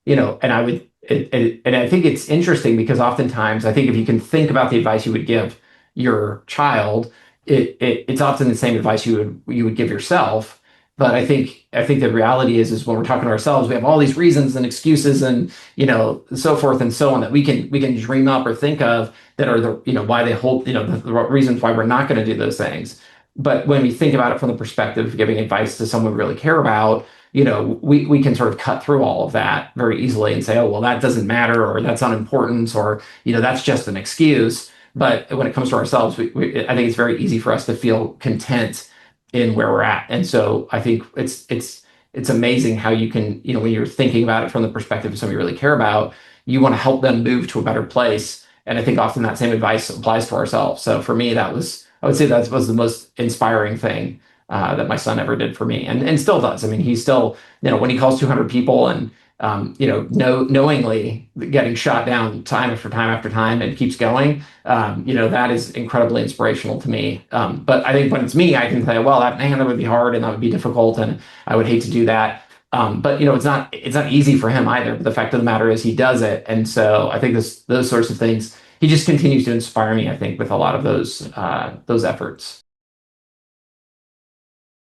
and and I think it's interesting because oftentimes I think if you can think about the advice you would give your child, it's often the same advice you would give yourself. But I think the reality is when we're talking to ourselves, we have all these reasons and excuses and so forth and so on that we can dream up or think of that are the why they hold the reasons why we're not going to do those things. But when we think about it from the perspective of giving advice to someone we really care about, we can sort of cut through all of that very easily and say, oh, well, that doesn't matter, or that's unimportant, or, that's just an excuse. But when it comes to ourselves, I think it's very easy for us to feel content in where we're at. And so I think it's amazing how you can, when you're thinking about it from the perspective of somebody you really care about, you want to help them move to a better place. And I think often that same advice applies to ourselves. So for me, I would say that was the most inspiring thing that my son ever did for me, and still does. I mean, he's still, when he calls 200 people and, knowingly getting shot down time after time after time and keeps going, that is incredibly inspirational to me. But I think when it's me, I can say, well, that would be hard and that would be difficult and I would hate to do that. But it's not easy for him either. But the fact of the matter is he does it. And so I think those sorts of things, he just continues to inspire me, I think, with a lot of those efforts.